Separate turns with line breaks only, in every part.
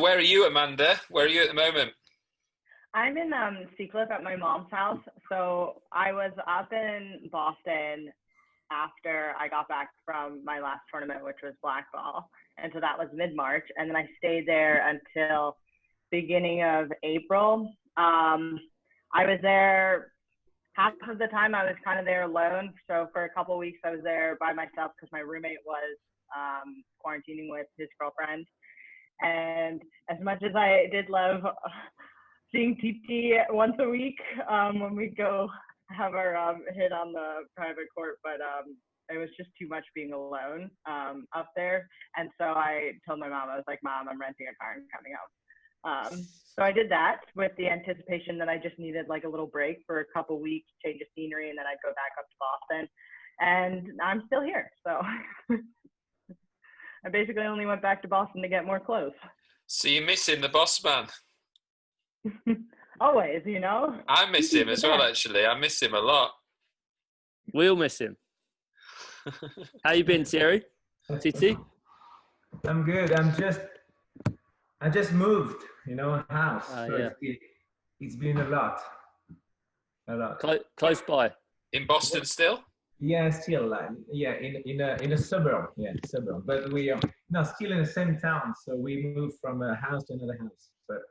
where are you, Amanda? Where are you at the moment?
I'm in Seacliff at my mom's house. So I was up in Boston after I got back from my last tournament, which was blackball. And so that was mid-March. And then I stayed there until beginning of April. I was there half of the time. I was kind of there alone. So for a couple of weeks, I was there by myself because my roommate was quarantining with his girlfriend. And as much as I did love seeing TT once a week when we go have our hit on the private court, but it was just too much being alone up there. And so I told my mom, I was like, Mom, I'm renting a car and coming home. So I did that with the anticipation that I just needed like a little break for a couple weeks, change of scenery, and then I'd go back up to Boston. And I'm still here. So I basically only went back to Boston to get more clothes.
So you're missing the boss man?
Always, you know.
I miss him as well, actually. I miss him a lot.
We'll miss him. How you been, Thierry? TT?
I'm good. I just moved, house. So
yeah.
It's been a lot.
Close by.
In Boston still?
Yeah, still. In a suburb. Yeah, suburb. But we are still in the same town. So we moved from a house to another house. But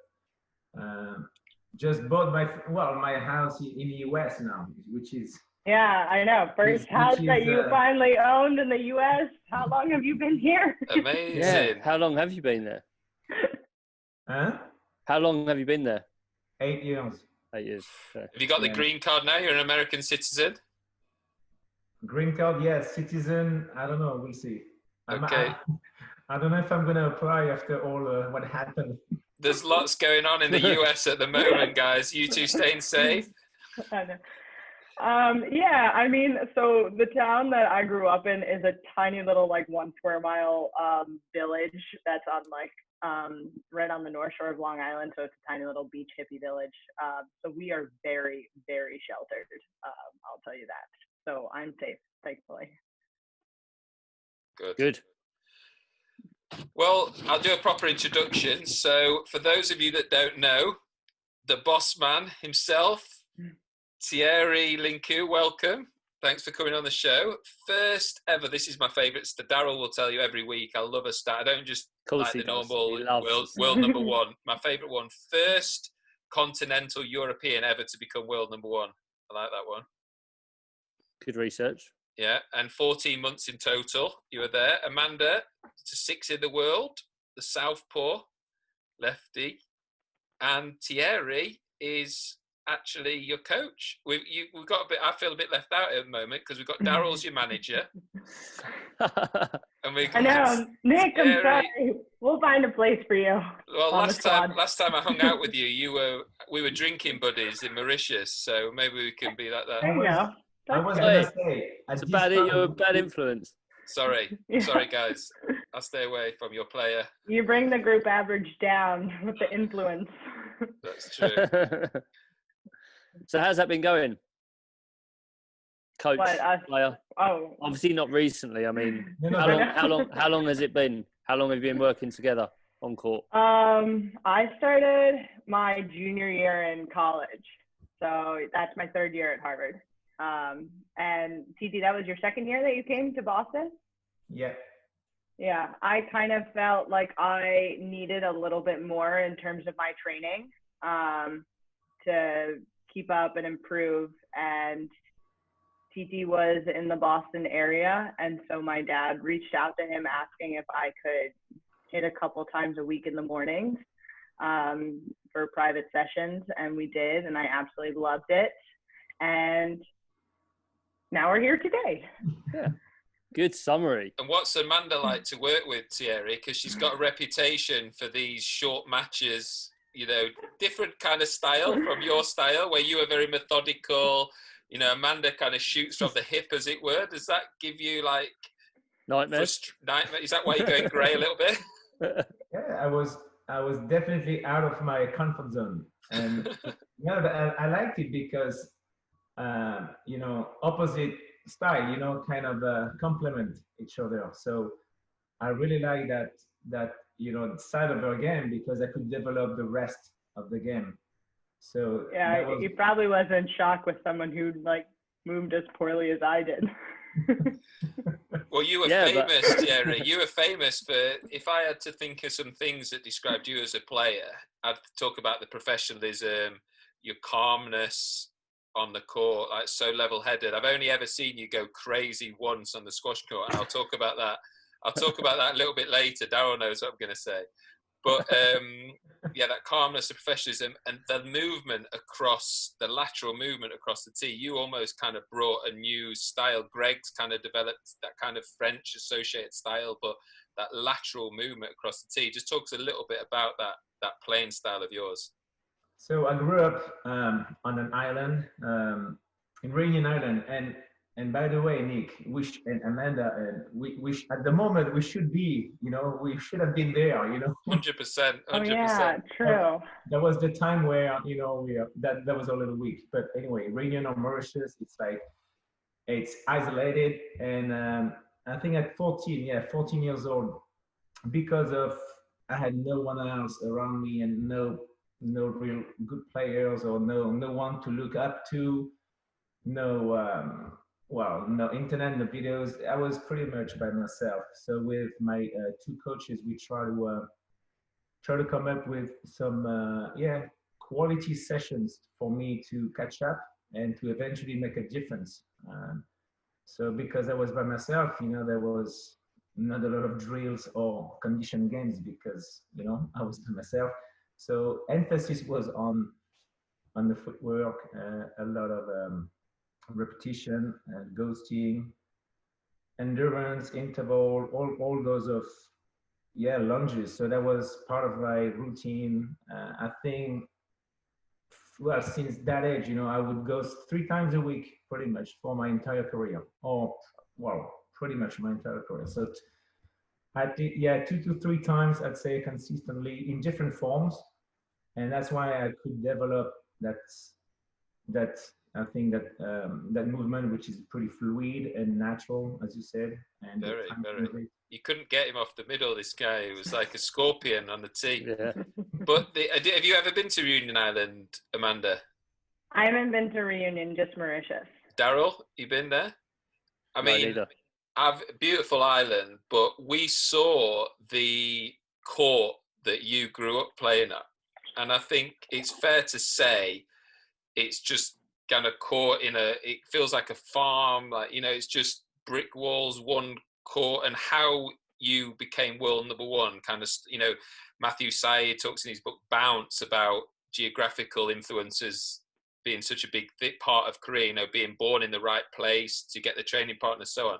just bought my house in the US now, which is.
Yeah, I know. First house that you finally owned in the US. How long have you been here?
Amazing.
Yeah. How long have you been there?
Huh?
How long have you been there?
8 years.
8 years. Okay.
Have you got the green card now? You're an American citizen?
Green card, yes. Citizen, I don't know. We'll see.
Okay.
I don't know if I'm going to apply after all what happened.
There's lots going on in the US at the moment, guys. You two staying safe?
I know. Yeah, I mean, so the town that I grew up in is a tiny little 1 square mile village that's on right on the north shore of Long Island. So it's a tiny little beach hippie village. So we are very, very sheltered. I'll tell you that. So I'm safe, thankfully.
Good. Well, I'll do a proper introduction. So for those of you that don't know, the boss man himself, Thierry Lincou, welcome. Thanks for coming on the show. First ever, this is my favourite. Daryl will tell you every week, I love a stat. I don't just like the normal world number one. My favourite one, first continental European ever to become world number one. I like that one.
Good research.
Yeah, and 14 months in total. You were there. Amanda, to 6 in the world, the southpaw, lefty. And Thierry is actually your coach. We've got a bit. I feel a bit left out at the moment because we've got Daryl's your manager. And
I know, Nick. I'm sorry. We'll find a place for you.
Well, last time I hung out with you, we were drinking buddies in Mauritius. So maybe we can be like that.
There you go.
I was going to say,
you're a bad influence.
Sorry, guys. I'll stay away from your player.
You bring the group average down with the influence.
That's true.
So how's that been going? Coach, player?
Oh,
obviously not recently. I mean, how long has it been? How long have you been working together on court?
I started my junior year in college, so that's my 3rd year at Harvard. And TT, that was your 2nd year that you came to Boston?
Yeah.
Yeah, I kind of felt like I needed a little bit more in terms of my training to keep up and improve. And TT was in the Boston area, and so my dad reached out to him asking if I could hit a couple times a week in the mornings for private sessions, and we did, and I absolutely loved it. And now we're here today.
Yeah. Good summary.
And what's Amanda like to work with, Thierry? Because she's got a reputation for these short matches, different kind of style from your style, where you are very methodical. Amanda kind of shoots from the hip, as it were. Does that give you
nightmares?
Is that why you're going grey a little bit?
Yeah, I was definitely out of my comfort zone, and I liked it because opposite style, kind of complement each other. So I really like that side of her game because I could develop the rest of the game. So
yeah, he probably was in shock with someone who like moved as poorly as I did.
Well, you were famous, Thierry. You were famous for, if I had to think of some things that described you as a player, I'd talk about the professionalism, your calmness on the court, like so level-headed. I've only ever seen you go crazy once on the squash court, and I'll talk about that a little bit later. Darryl knows what I'm going to say. But yeah, that calmness, the professionalism, and the movement across, the lateral movement across the tee, you almost kind of brought a new style. Greg's kind of developed that kind of French associated style, but that lateral movement across the tee. Just talks a little bit about that playing style of yours.
So I grew up on an island, in Reunion Island, and by the way, Nick, and Amanda, we at the moment we should be, we should have been there,
100%.
Oh yeah, true.
That was the time where that was a little weak, but anyway, Reunion or Mauritius, it's isolated, and I think at 14 years old, because of I had no one else around me and no real good players or no one to look up to, no internet, no videos. I was pretty much by myself. So with my two coaches, we try to come up with some quality sessions for me to catch up and to eventually make a difference. So because I was by myself, there was not a lot of drills or condition games because I was by myself. So emphasis was on the footwork, a lot of repetition, ghosting, endurance, interval, all those of lunges. So that was part of my routine. I think, since that age, I would go 3 times a week pretty much for my entire career, pretty much my entire career. So I did 2 to 3 times, I'd say, consistently in different forms, and that's why I could develop that I think that movement, which is pretty fluid and natural, as you said. And
very. You couldn't get him off the middle. This guy, it was like a scorpion on the tee.
Yeah.
But have you ever been to Reunion Island, Amanda?
I haven't been to Reunion, just Mauritius.
Darryl, you been there? I mean, beautiful island, but we saw the court that you grew up playing at, and I think it's fair to say it's just kind of court it feels like a farm, like it's just brick walls, one court. And how you became world number one, kind of, Matthew Syed talks in his book Bounce about geographical influences being such a big part of career, being born in the right place to get the training partner, so on.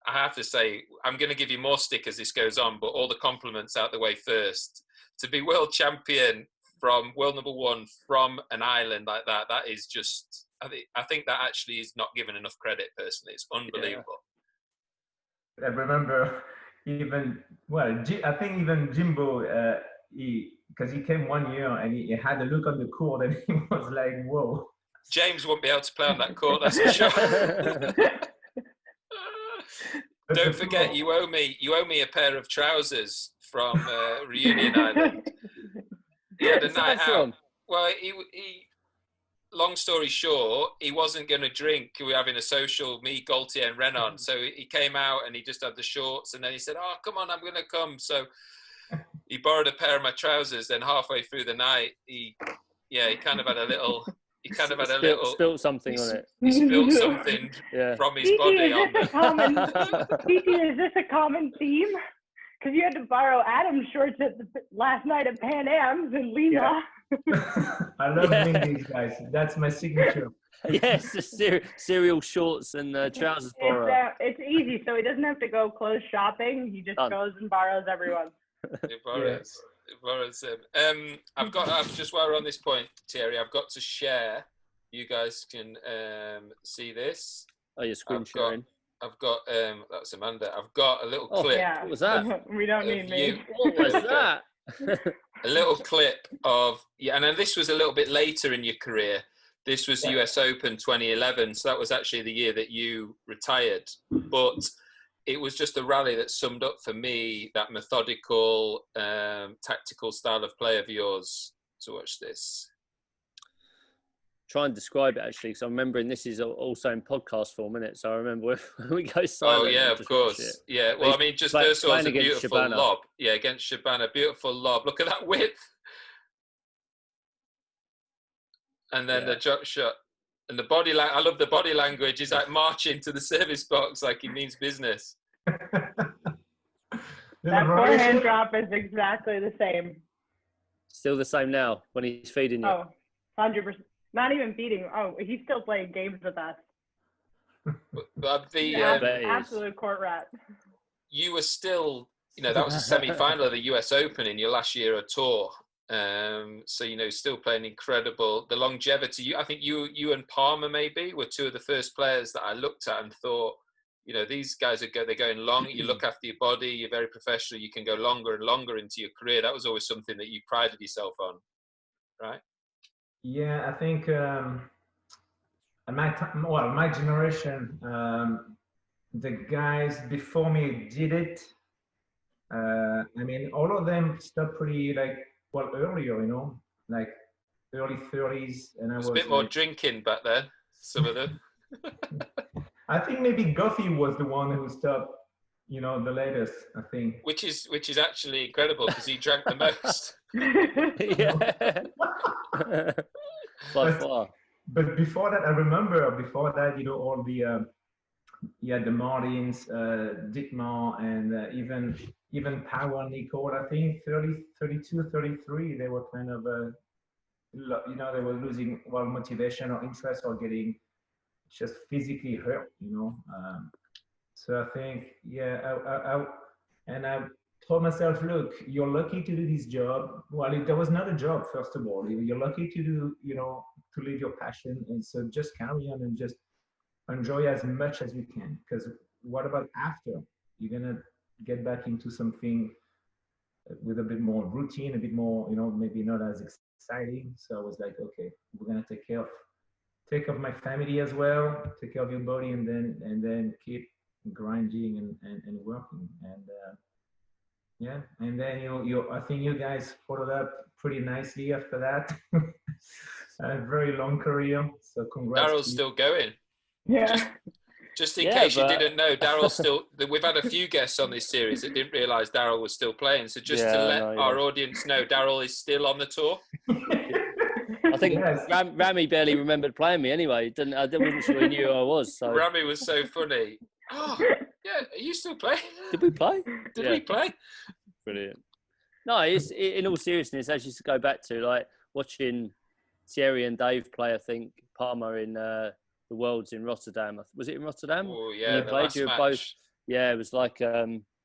I have to say, I'm going to give you more stick as this goes on, but all the compliments out the way first. To be world champion from world number one from an island like that is just, I think that actually is not given enough credit personally. It's unbelievable.
Yeah. I remember I think even Jimbo, because he came one year and he had a look on the court and he was like, whoa. James
won't be able to play on that court, that's for sure. Don't forget, you owe me a pair of trousers from Reunion Island. He had a night out. Well, he long story short, he wasn't going to drink. We were having a social, me, Gaultier and Renan. So he came out and he just had the shorts, and then he said, "Oh, come on, I'm going to come." So he borrowed a pair of my trousers. Then halfway through the night, he kind of had a little. He kind of had a little.
Spilled something on it.
He spilled something from his body on
is this a common theme? Because you had to borrow Adam's shorts last night at Pan Am's in Lima.
Yeah. I love doing these guys. That's my signature.
Yes, cereal shorts and trousers borrow.
It's easy, so he doesn't have to go clothes shopping. He just goes and borrows everyone.
He borrows him. I've just while we're on this point, Thierry, I've got to share. You guys can see this.
Oh, you're screen sharing.
I've got that's Amanda. I've got a little clip.
What was that?
We don't need me.
What was that?
A little clip of and then this was a little bit later in your career. This was the US Open 2011, so that was actually the year that you retired. But it was just a rally that summed up for me that methodical, tactical style of play of yours. So watch this.
Try and describe it actually, because I'm remembering this is also in podcast form, isn't it? So I remember when we go silent.
Oh yeah, of course. Yeah. Well, I mean, just first of all, it's a beautiful lob. Yeah, against Shabana, beautiful lob. Look at that width. And then the drop shot. And the body I love the body language. He's like marching to the service box like he means business.
That forehand drop is exactly the same.
Still the same now when he's feeding you.
Oh, 100%. Not even feeding. Oh, he's still playing games with us.
But
absolute court rat.
You were still, that was a semi-final of the US Open in your last year of tour. So, still playing incredible. The longevity, I think you and Palmer maybe were two of the first players that I looked at and thought, these guys they're going long. You look after your body, you're very professional. You can go longer and longer into your career. That was always something that you prided yourself on, right?
Yeah, I think my generation, the guys before me did it. I mean, all of them stopped pretty earlier, like early 30s, and I was
a bit more drinking back then. Some of them.
I think maybe Goffey was the one who stopped, the latest. I think.
Which is actually incredible because he drank the most.
Yeah. By far.
But before that, I remember all the the Martins, Dittmar, and even Power and Nicole. I think 30, 32, 33, they were kind of they were losing motivation or interest or getting just physically hurt. So I think I told myself, look, you're lucky to do this job. Well, there was not a job, first of all. You're lucky to do, to live your passion. And so just carry on and just enjoy as much as you can. Because what about after? You're going to get back into something with a bit more routine, a bit more, maybe not as exciting. So I was like, okay, we're going to take care of my family as well, take care of your body, and then keep grinding and working. And and then I think you guys followed up pretty nicely after that. A very long career, so congrats.
Daryl's still going.
Yeah.
Just in case you didn't know, Daryl's still. We've had a few guests on this series that didn't realise Daryl was still playing. So just to let our audience know, Daryl is still on the tour.
I think Rami barely remembered playing me anyway. I wasn't sure he knew who I was. So.
Rami was so funny. Oh, yeah, are you still playing?
Did we play?
Did we play?
Brilliant. No, it's in all seriousness, as you go back to, like watching Thierry and Dave play, I think, Palmer in the Worlds in Rotterdam. Was it in Rotterdam?
Oh, yeah, the last match.
Both, it was like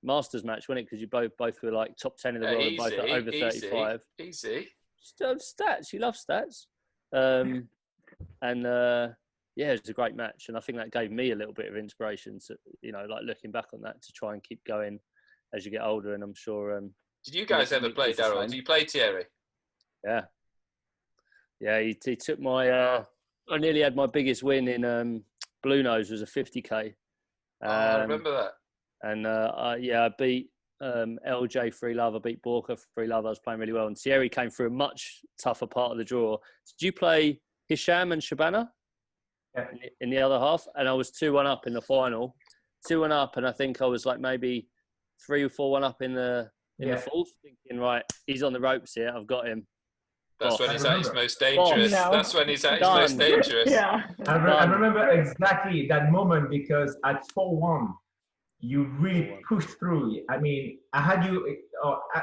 Masters match, wasn't it? Because you both were like top 10 in the world and both at over 35.
Easy.
Stats. You love stats. It was a great match, and I think that gave me a little bit of inspiration to, like looking back on that, to try and keep going as you get older. And I'm sure.
Did you guys ever play, Daryl? Did you play Thierry?
Yeah. He took my. I nearly had my biggest win in Blue Nose, was a 50k.
I remember that.
And I beat LJ 3-love. I beat Borka 3-love. I was playing really well, and Thierry came through a much tougher part of the draw. Did you play Hisham and Shabana? In the other half, and I was 2-1 up in the final, 2-1 up, and I think I was like maybe 3 or 4-1 up in the fourth, thinking, right, he's on the ropes here, I've got him.
That's when he's at his most dangerous. That's when he's at his most dangerous.
Yeah.
I remember exactly that moment, because at 4-1, you really pushed through. I mean, I had you.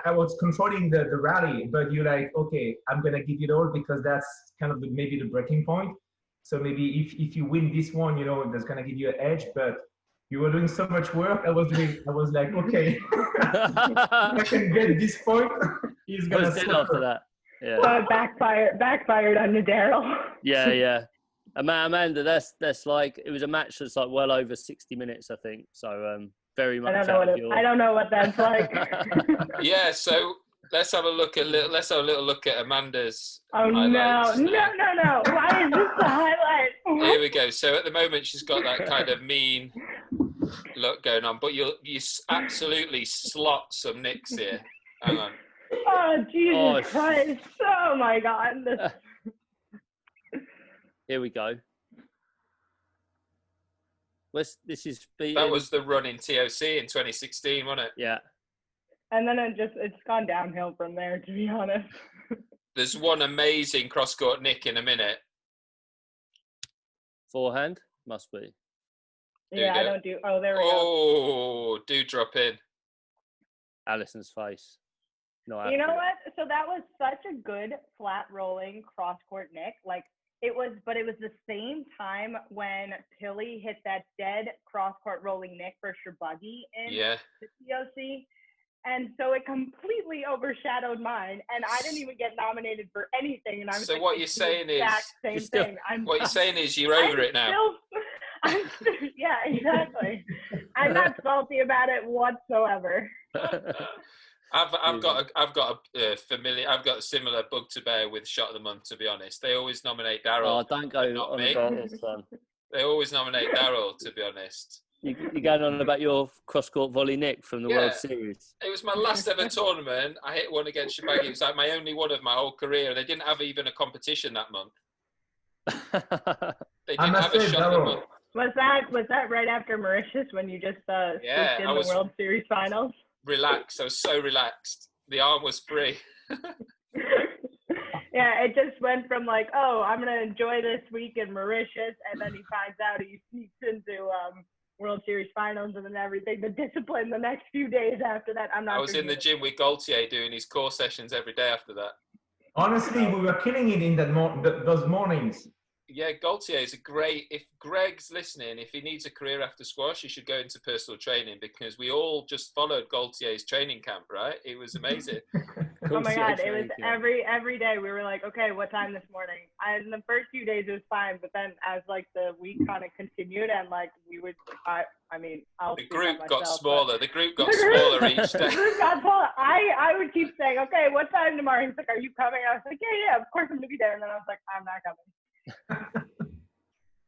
I was controlling the rally, but you're like, okay, I'm gonna give it all, because that's kind of maybe the breaking point. So maybe if you win this one, that's gonna give you an edge. But you were doing so much work. I was like, okay, I can get this point. He's gonna suffer.
After that. Yeah.
So it backfired on Daryl.
Yeah. Amanda, that's like, it was a match that's like well over 60 minutes, I think. So very much.
I don't know what that's like.
Yeah. So let's have a little look at Amanda's.
Oh no! Why is this the highlight?
Here we go. So at the moment, she's got that kind of mean lot going on, but you absolutely slot some nicks here. Hang on.
Oh, Jesus Christ. Oh, my God.
Here we go. This is beating.
That was the run in TOC in 2016, wasn't it?
Yeah.
And then it's gone downhill from there, to be honest.
There's one amazing cross-court nick in a minute.
Forehand? Must be.
Yeah, I don't do... Oh, there we go.
Oh, do drop in.
Alison's face. No,
you know what? So that was such a good flat rolling cross-court nick. Like, it was the same time when Pilly hit that dead cross-court rolling nick for Sobhy in the TOC. And so it completely overshadowed mine, and I didn't even get nominated for anything. And I'm
so what you're saying is what you're saying is you're over it now.
Yeah, exactly. I'm not salty about it whatsoever.
I've got a similar bugbear with Shot of the Month. To be honest, they always nominate Daryl.
Oh, don't go on about this one.
They always nominate Daryl. To be honest.
You're going on about your cross-court volley nick from the World Series.
It was my last ever tournament. I hit one against Sobhy. It was like my only one of my whole career. They didn't have even a competition that month. They didn't have a shot of the month.
Was that right after Mauritius when you just squeaked in the World Series finals?
Relaxed. I was so relaxed. The arm was free.
Yeah, it just went from like, oh, I'm going to enjoy this week in Mauritius, and then he finds out he sneaks into World Series finals and then everything. The discipline the next few days after that, I was
in the gym with Gaultier doing his core sessions every day after that.
Honestly, we were killing it in those mornings.
Yeah, Gaultier is a great. If Greg's listening, if he needs a career after squash, he should go into personal training, because we all just followed Gaultier's training camp, right? It was amazing.
Oh my God, it was every day we were like, okay, what time this morning? In the first few days it was fine, but then as like the week kind of continued and like we would, the
group got smaller. The group got smaller each day.
The group got smaller. I would keep saying, okay, what time tomorrow? He's like, are you coming? I was like, yeah, of course I'm gonna be there. And then I was like, I'm not coming.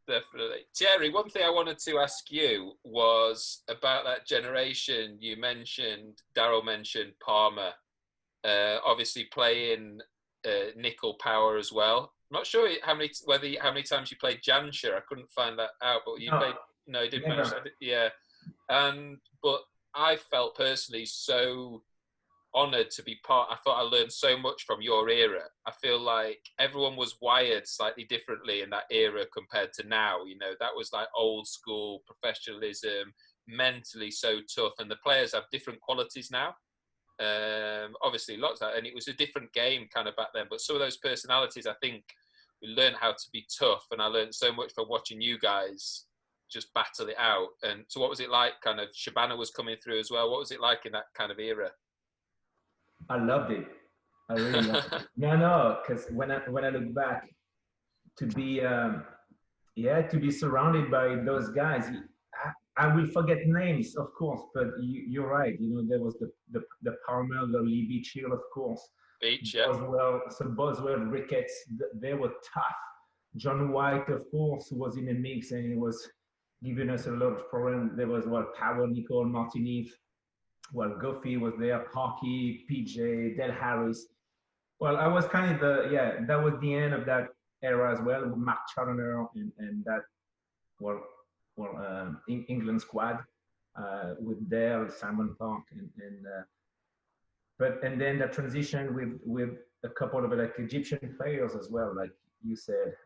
Definitely. Thierry, one thing I wanted to ask you was about that generation. You mentioned, Daryl mentioned Palmer, obviously playing nickel power as well. I'm not sure how many times you played Jansher. I couldn't find that out, but you played. No, you didn't mention. Yeah, but I felt personally so honoured to be part. I thought I learned so much from your era. I feel like everyone was wired slightly differently in that era compared to now. You know, that was like old school professionalism, mentally so tough, and the players have different qualities now. Obviously lots of that, and it was a different game kind of back then, but some of those personalities, I think we learned how to be tough, and I learned so much from watching you guys just battle it out. And so what was it like? Kind of Shabana was coming through as well. What was it like in that kind of era?
I loved it. I really loved it. No, because when I look back, to be surrounded by those guys, I will forget names, of course, but you're right. You know, there was the Palmer, the Lee Beach Hill, of course.
Beach, yeah.
Boswell, Ricketts, they were tough. John White, of course, was in the mix, and he was giving us a lot of problems. There was Power, Nicole, Martinez. Goffey was there, Hockey, PJ, Del Harris. Well, I was kind of that was the end of that era as well, with Mark Challoner and that, England squad with Dale, Simon Park, and then the transition with a couple of like Egyptian players as well, like you said,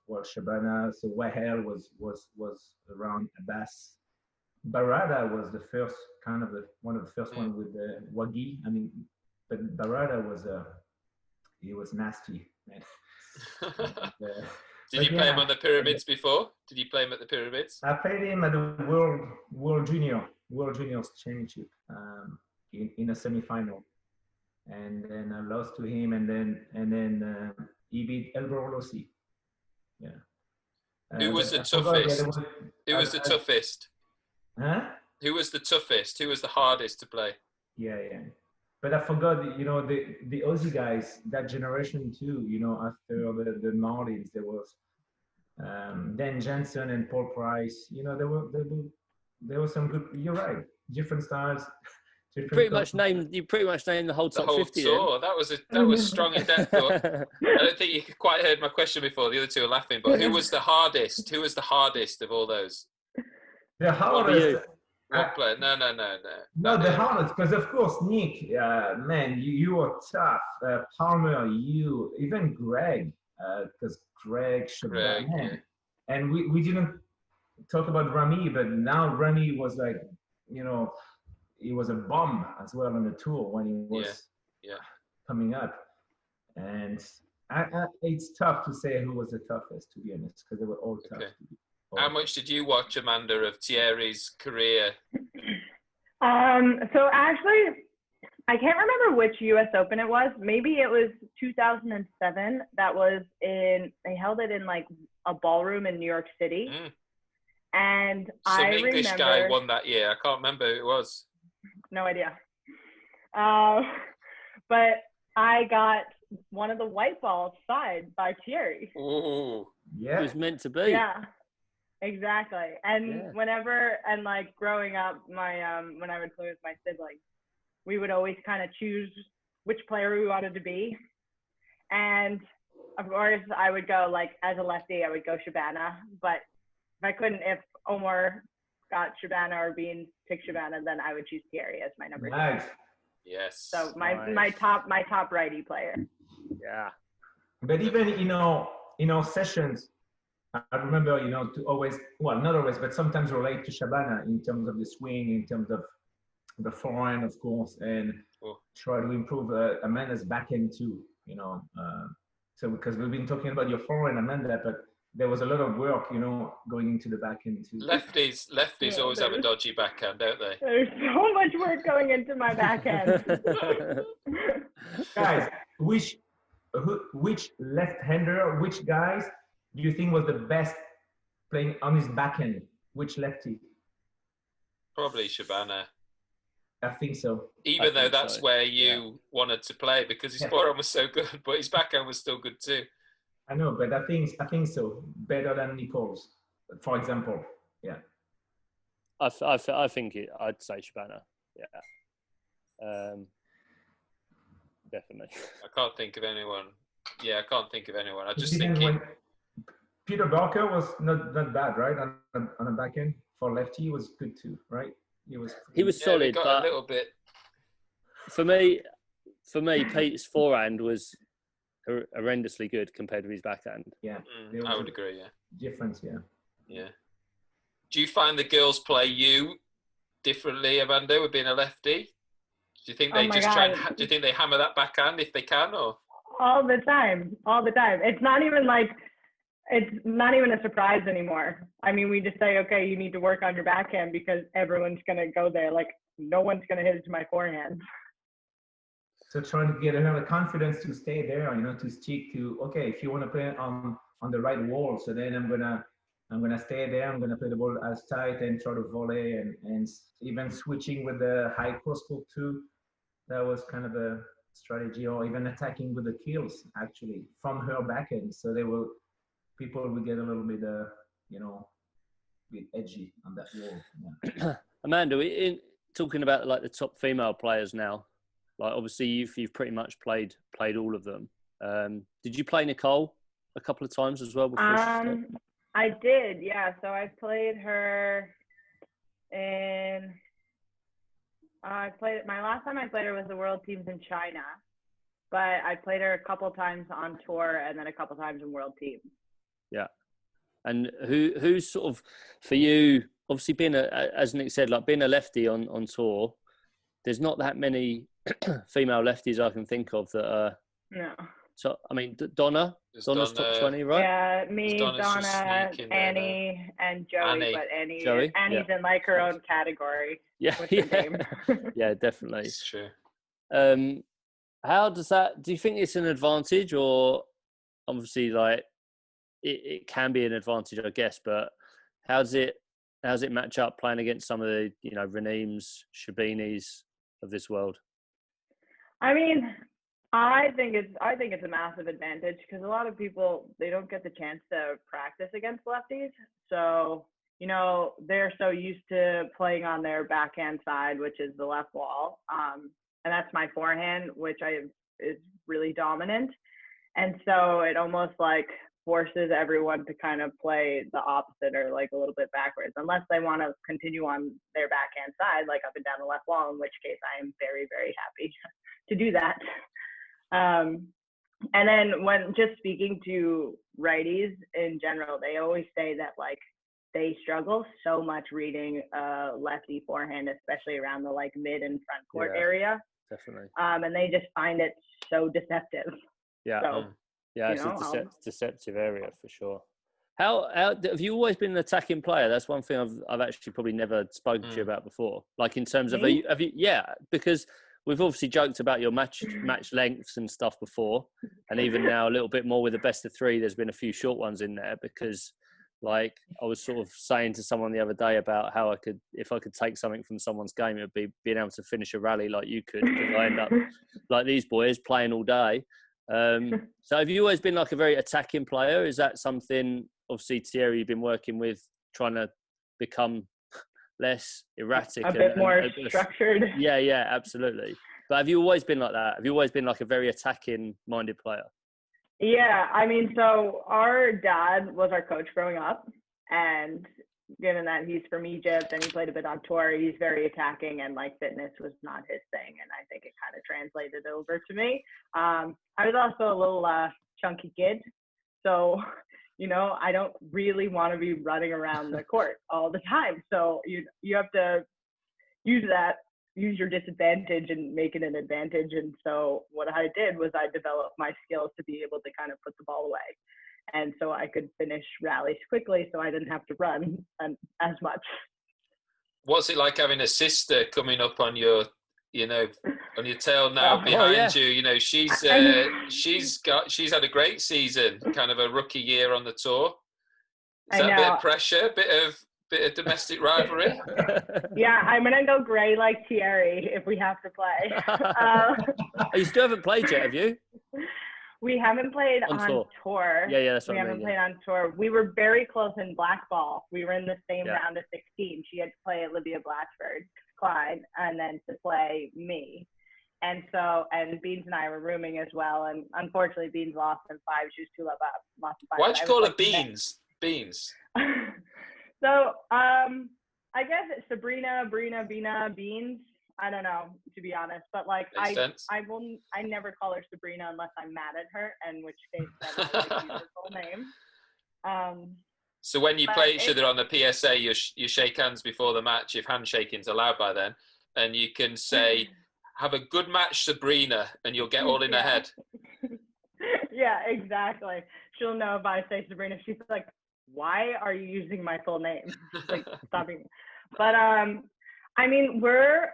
Shabana, so Wahel was around, Abbas. Barada was the first, one of the first one with Wagi. I mean, but Barada he was nasty, man.
Did you play him on the pyramids before? Did you play him at the pyramids?
I played him at the World Juniors Championship in a semi-final, and then I lost to him, and then he beat Elbor Lossi. Yeah.
Who was the toughest? Who was the toughest?
Huh?
Who was the toughest? Who was the hardest to play?
Yeah. But I forgot, you know, the Aussie guys, that generation too, you know, after the Martins, there was Dan Jensen and Paul Price, you know, there was some good. You're right. Different styles, different.
You pretty much named the whole
The
top
whole
50
tour. That was strong in depth. I don't think you quite heard my question before. The other two are laughing. But who was the hardest? Who was the hardest of all those?
The
What
hardest.
What player? No.
No, the hardest, because of course, Nick, man, you were tough. Palmer, you, even Greg, because Greg should
Greg,
man.
yeah.
And we didn't talk about Rami, but now Rami was like, he was a bomb as well on the tour when he was coming up. And it's tough to say who was the toughest, to be honest, because they were all tough.
Okay. How much did you watch, Amanda, of Thierry's career?
So actually, I can't remember which U.S. Open it was. Maybe it was 2007. They held it in like a ballroom in New York City. And
Some English guy won that year. I can't remember who it was.
No idea. But I got one of the white balls signed by Thierry.
Ooh.
Yeah.
It was meant to be.
Yeah, exactly. And like growing up, when I would play with my siblings, we would always kind of choose which player we wanted to be. And of course, I would go, like, as a lefty, I would go Shabana. But if Omar got Shabana or Bean picked Shabana, then I would choose Thierry as my number 2.
Yes.
So my top righty player.
Yeah.
But even in our sessions, I remember, to always, well, not always, but sometimes relate to Shabana in terms of the swing, in terms of the forehand, of course, and try to improve Amanda's backhand too, So because we've been talking about your forehand, Amanda, but there was a lot of work, going into the backhand too.
Lefties always have a dodgy backhand, don't they?
There's so much work going into my backhand.
Guys, which left-hander, which guys do you think was the best playing on his backhand? Which lefty?
Probably Shabana.
I think so.
Even though that's where you wanted to play, because his forehand was so good, but his backhand was still good too.
I know, but I think so. Better than Nichols, for example. Yeah.
I think I'd say Shabana. Yeah. Definitely.
I can't think of anyone. Yeah, I can't think of anyone. I just think
Peter Barker was not bad, right? On the back end for lefty, he was good too, right? He was
solid,
got
but
a little bit.
For me, Pete's forehand was horrendously good compared with his backhand.
Yeah,
I would agree. Yeah,
difference. Yeah.
Do you find the girls play you differently, Amanda, with being a lefty? Do you think they do you think they hammer that backhand if they can, or?
All the time. It's not even a surprise anymore. I mean, we just say, okay, you need to work on your backhand because everyone's going to go there. Like, no one's going to hit it to my forehand.
So trying to get another confidence to stay there, to stick to, okay, if you want to play on the right wall, so then I'm gonna stay there. I'm gonna play the ball as tight and try to volley and even switching with the high cross court too. That was kind of a strategy, or even attacking with the keels actually from her backhand. So people will get a little bit, bit edgy on that wall. Yeah.
Amanda, in talking about like the top female players now, like obviously you've pretty much played all of them. Did you play Nicole a couple of times as well before?
I did, yeah. So I played her in. My last time I played her was the World Teams in China, but I played her a couple times on tour and then a couple times in World Teams.
Yeah, and who's sort of for you? Obviously, being as Nick said, like being a lefty on tour, there's not that many female lefties I can think of that are.
No.
So I mean, Donna's top 20, right?
Yeah, me, Donna, Annie, and Joey. But Annie's in like her own category.
Yeah, yeah, definitely.
It's true.
How does that? Do you think it's an advantage, or obviously like it can be an advantage, I guess? But how's it match up playing against some of the Raneems, Shabinis of this world?
I mean, I think it's a massive advantage because a lot of people, they don't get the chance to practice against lefties. So you know, they're so used to playing on their backhand side, which is the left wall. And that's my forehand, which is really dominant. And so it almost like forces everyone to kind of play the opposite or like a little bit backwards, unless they want to continue on their backhand side, like up and down the left wall, in which case I am very, very happy to do that. And then when just speaking to righties in general, they always say that like they struggle so much reading lefty forehand, especially around the like mid and front court area.
Definitely.
And they just find it so deceptive.
Yeah.
So,
yeah, it's a deceptive area for sure. How have you always been an attacking player? That's one thing I've actually probably never spoken to you about before. Like in terms of, have you? Yeah, because we've obviously joked about your match lengths and stuff before, and even now a little bit more with the best of three. There's been a few short ones in there because, like, I was sort of saying to someone the other day about how if I could take something from someone's game, it would be being able to finish a rally like you could. Because I end up like these boys playing all day. So have you always been like a very attacking player? Is that something, obviously, Thierry, you've been working with, trying to become less erratic,
a bit more structured?
Yeah, absolutely. But have you always been like that? Have you always been like a very attacking minded player?
Yeah, I mean, so our dad was our coach growing up, and given that he's from Egypt and he played a bit on tour, he's very attacking, and like fitness was not his thing, and I think it kind of translated over to me. I was also a little chunky kid, so you know, I don't really want to be running around the court all the time. So you have to use your disadvantage and make it an advantage. And so what I did was I developed my skills to be able to kind of put the ball away. And so I could finish rallies quickly, so I didn't have to run as much.
What's it like having a sister coming up on your, you know, on your tail now behind you? You know, she's had a great season, kind of a rookie year on the tour. Is that a bit of pressure, bit of domestic rivalry?
Yeah, I'm gonna go gray like Thierry if we have to play.
You still haven't played yet, have you?
We haven't played on tour.
Yeah, that's what
we haven't played on tour. We were very close in blackball. We were in the same round of 16. She had to play Olivia Blatchford, Clyde, and then to play me. And so, and Beans and I were rooming as well. And unfortunately, Beans lost in 5. She was 2 love up. Lost in 5.
Why'd you call her Beans? Beans.
So, I guess it's Sabrina, Brina, Bina, Beans. I don't know, to be honest, but like I never call her Sabrina unless I'm mad at her, in which case then I like use her full name.
So when you play each other on the PSA, you shake hands before the match, if handshaking's allowed by then, and you can say, "Have a good match, Sabrina," and you'll get all in her head.
Yeah, exactly. She'll know if I say Sabrina. She's like, "Why are you using my full name?" Like, stop being. But I mean, we're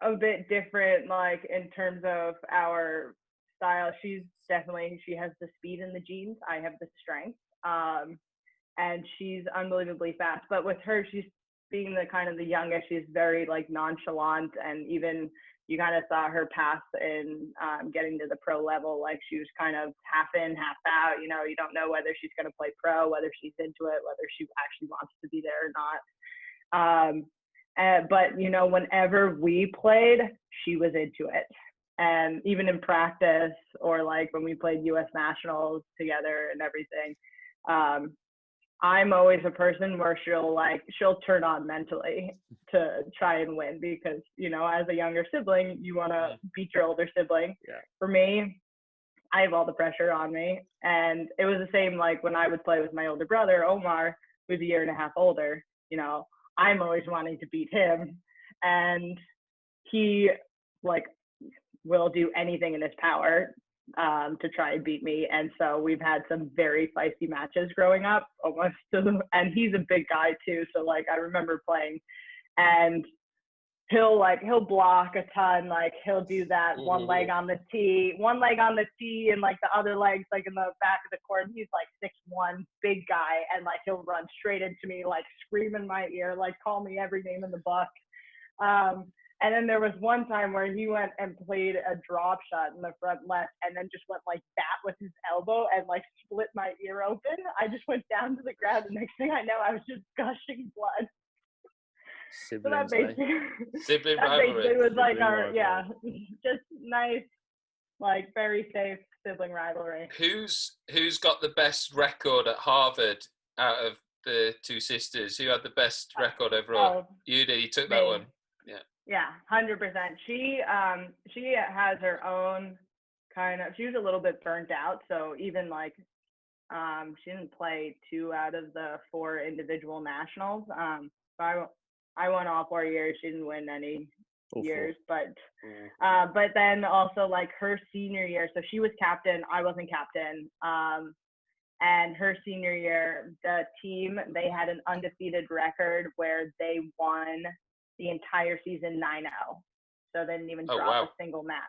a bit different, like in terms of our style. She has the speed in the genes. I have the strength, and she's unbelievably fast. But with her, she's being the kind of the youngest. She's very like nonchalant, and even you kind of saw her path in getting to the pro level. Like she was kind of half in, half out. You know, you don't know whether she's going to play pro, whether she's into it, whether she actually wants to be there or not. But, you know, whenever we played, she was into it. And even in practice or like when we played US Nationals together and everything, I'm always a person where she'll turn on mentally to try and win because, you know, as a younger sibling, you want to beat your older sibling. Yeah. For me, I have all the pressure on me. And it was the same like when I would play with my older brother, Omar, who's a year and a half older, you know, I'm always wanting to beat him, and he like will do anything in his power to try and beat me. And so we've had some very feisty matches growing up, and he's a big guy too. So like I remember playing, and he'll block a ton. Like he'll do that one leg on the tee, and like the other leg's like in the back of the court. He's like 6'1", big guy, and like he'll run straight into me, like scream in my ear, like call me every name in the book. And then there was one time where he went and played a drop shot in the front left and then just went like that with his elbow and like split my ear open. I just went down to the ground. The next thing I know, I was just gushing blood.
Siblings,
so that
Sibling
that
rivalry.
basically was like
Sibling
our,
rivalry.
just nice, like very safe sibling rivalry.
Who's got the best record at Harvard out of the two sisters? Who had the best record overall? You did. You took that one.
Yeah, 100%. She has her own kind of. She was a little bit burnt out, so even like she didn't play 2 out of the 4 individual nationals. So I won all 4 years. She didn't win any years, but then also like her senior year. So she was captain. I wasn't captain. And her senior year, the team, they had an undefeated record where they won the entire season 9-0. So they didn't even drop a single match.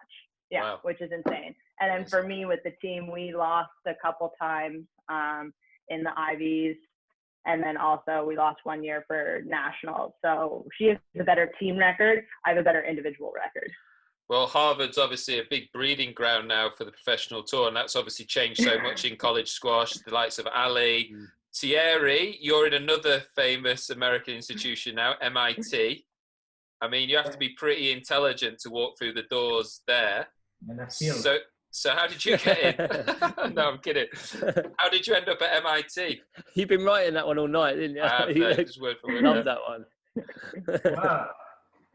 Yeah, wow. Which is insane. And then for me with the team, we lost a couple times in the Ivies. And then also we lost 1 year for nationals. So she has a better team record. I have a better individual record.
Well, Harvard's obviously a big breeding ground now for the professional tour, and that's obviously changed so much in college squash. The likes of Ali, Thierry, you're in another famous American institution now, MIT. I mean, you have to be pretty intelligent to walk through the doors there.
And I feel.
So how did you get in? No, I'm kidding. How did you end up at MIT?
You've been writing that one all night, didn't you?
No, just word for word.
Love that one.
Wow.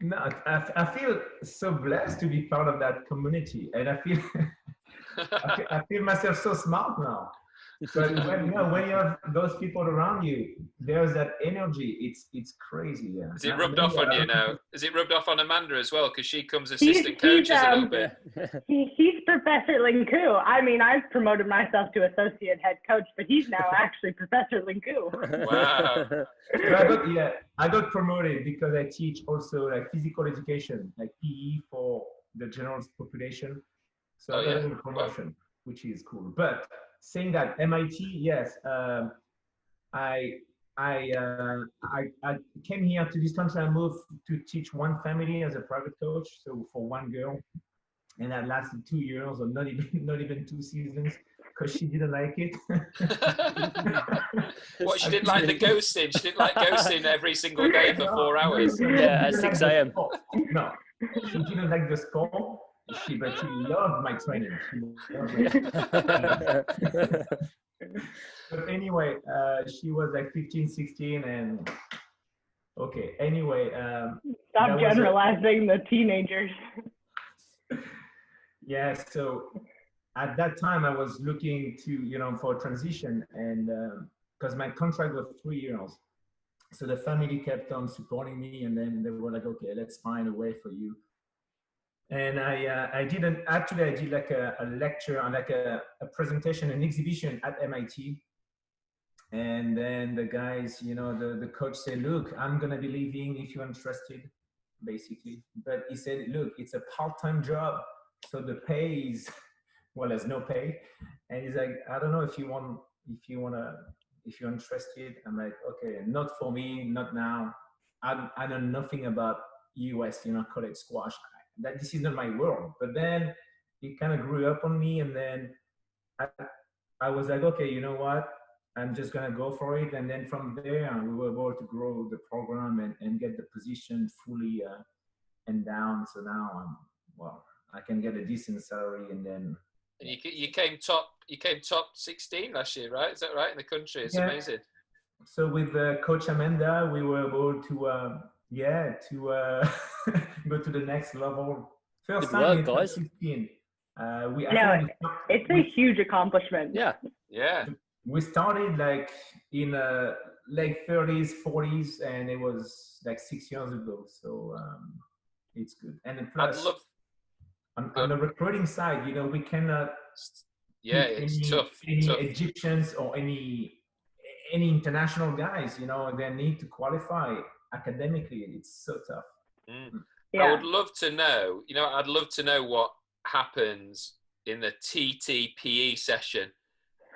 No, I feel so blessed to be part of that community, and I feel myself so smart now. But when you have those people around you, there's that energy. It's crazy. Yeah.
Is it rubbed off on you now? Is it rubbed off on Amanda as well? Because she comes assistant coaches a little bit.
He's Professor Lincou. I mean, I've promoted myself to associate head coach, but he's now actually Professor Lincou.
Wow.
I got promoted because I teach also like physical education, like PE for the general population. So I got a promotion, which is cool. But saying that MIT, yes, I came here to this country. I moved to teach one family as a private coach, so for one girl, and that lasted 2 years, or not even 2 seasons, because she didn't like it.
What, she didn't like the ghosting? She didn't like ghosting every single day for 4 hours?
Yeah, at 6 a.m.
No, she didn't like the sport. But she loved my training. But anyway, she was like 15, 16, and okay. Anyway,
stop generalizing the teenagers.
Yeah. So at that time, I was looking to for a transition, and because my contract was 3 years, so the family kept on supporting me, and then they were like, okay, let's find a way for you. And I did like a lecture, like a presentation, an exhibition at MIT. And then the guys, the coach said, look, I'm going to be leaving if you're interested, basically. But he said, look, it's a part-time job. So the pay is, well, there's no pay. And he's like, I don't know if you're interested. I'm like, okay, not for me, not now. I know nothing about US, college squash. That this is not my world. But then it kind of grew up on me, and then I was like, okay, you know what? I'm just gonna go for it. And then from there, we were able to grow the program and get the position fully and down. So now I can get a decent salary, and then.
And you came top 16 last year, right? Is that right, in the country? It's amazing.
So with Coach Amanda, we were able to. Go to the next level. First
Good
time
work, guys.
16.
It's a huge accomplishment.
Yeah.
We started like in late 30s, 40s, and it was like 6 years ago. So it's good. And plus, on the recruiting side, we cannot.
It's tough.
Egyptians or any international guys, they need to qualify. Academically, it's so tough.
Yeah.
I would love to know, I'd love to know what happens in the TTPE session.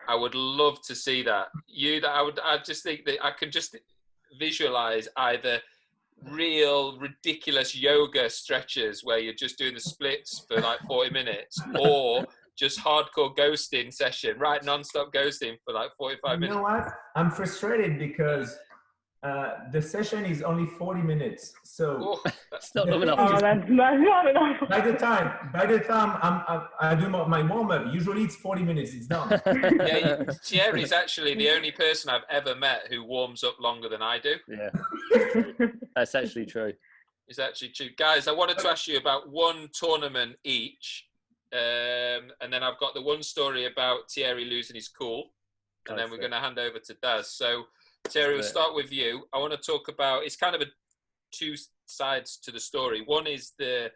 I would love to see that. I just think that I can just visualize either real ridiculous yoga stretches where you're just doing the splits for like 40 minutes, or just hardcore ghosting session, right? Non-stop ghosting for like 45 minutes.
You know what? I'm frustrated because the session is only 40 minutes. So
Oh,
It's not long enough.
Oh, that's not enough.
by the time I do my warm up, usually it's 40 minutes. It's done.
yeah, Thierry's actually the only person I've ever met who warms up longer than I do.
Yeah, that's actually true.
It's actually true. Guys, I wanted to ask you about one tournament each. And then I've got the one story about Thierry losing his cool. And then we're going to hand over to Daz. So, Thierry, we'll start with you. I want to talk about, it's kind of two sides to the story. One is the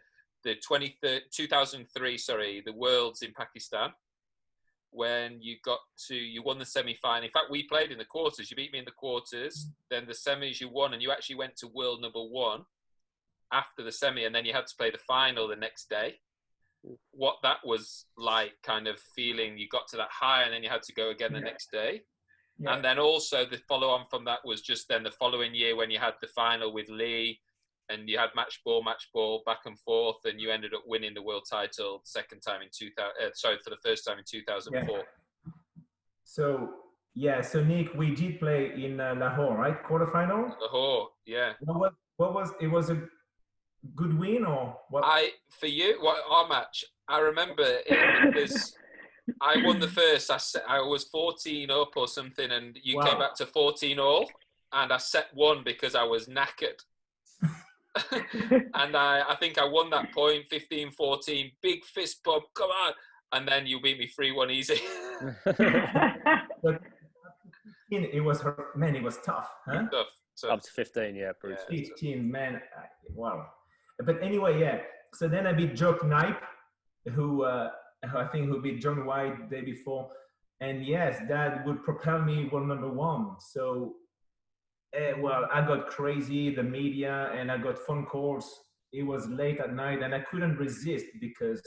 2003, the Worlds in Pakistan, when you won the semi-final. In fact, we played in the quarters. You beat me in the quarters. Then the semis you won, and you actually went to world number 1 after the semi, and then you had to play the final the next day. What that was like, kind of feeling you got to that high and then you had to go again the next day. Yeah. And then also the follow on from that was just then the following year when you had the final with Lee and you had match ball back and forth, and you ended up winning the world title for the first time in 2004.
Yeah. So Nick, we did play in Lahore, right? Quarterfinal?
Lahore, yeah.
What was it? Was a good win or what?
Our match, I remember it because I won the first. I was 14 up or something, and you came back to 14 all, and I set one because I was knackered. And I think I won that point, 15-14, big fist bump, come on, and then you beat me 3-1 easy.
But it was tough, huh?
Tough.
Up to 15, yeah, brutal.
15, man, wow. But anyway, yeah. So then I beat Jock Knipe, who beat John White the day before. And yes, that would propel me world number 1. So, I got crazy, the media, and I got phone calls. It was late at night and I couldn't resist because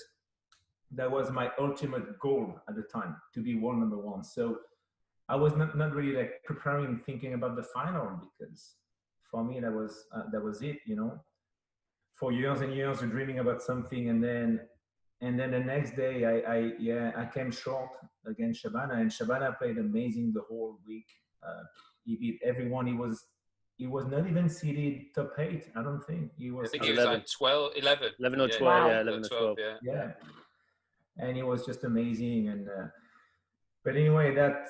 that was my ultimate goal at the time, to be world number 1. So I was not really like preparing and thinking about the final, because for me, that was it, you know. For years and years of dreaming about something, and then the next day I came short against Shabana, and Shabana played amazing the whole week. He beat everyone. He was not even seeded top 8. I don't think he was.
I think he was like 11
or 12.
Wow.
Yeah, 11 or 12.
Yeah. And it was just amazing. And but anyway, that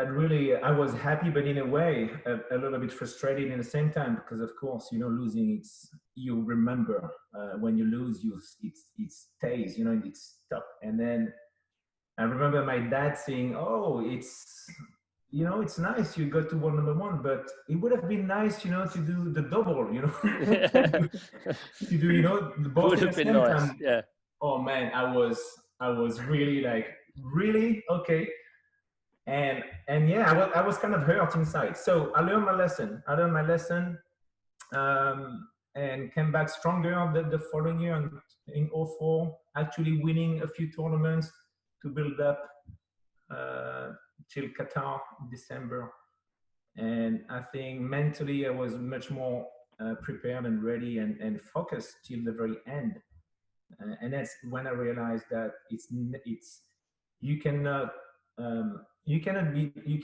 really, I was happy, but in a way a little bit frustrated at the same time, because of course, you know, losing, you remember when you lose, it stays, you know, it's tough. And then I remember my dad saying, "Oh, it's nice you got to world number 1, but it would have been nice, you know, to do the double, you know, to do, you know, the both
would
at
have
the
been
same
nice.
time."
Yeah.
Oh man, I was really like, really? Okay. And yeah, I was kind of hurt inside. So I learned my lesson. And came back stronger the following year, and in 2004, actually winning a few tournaments to build up till Qatar in December. And I think mentally I was much more prepared and ready and focused till the very end. And that's when I realized that you can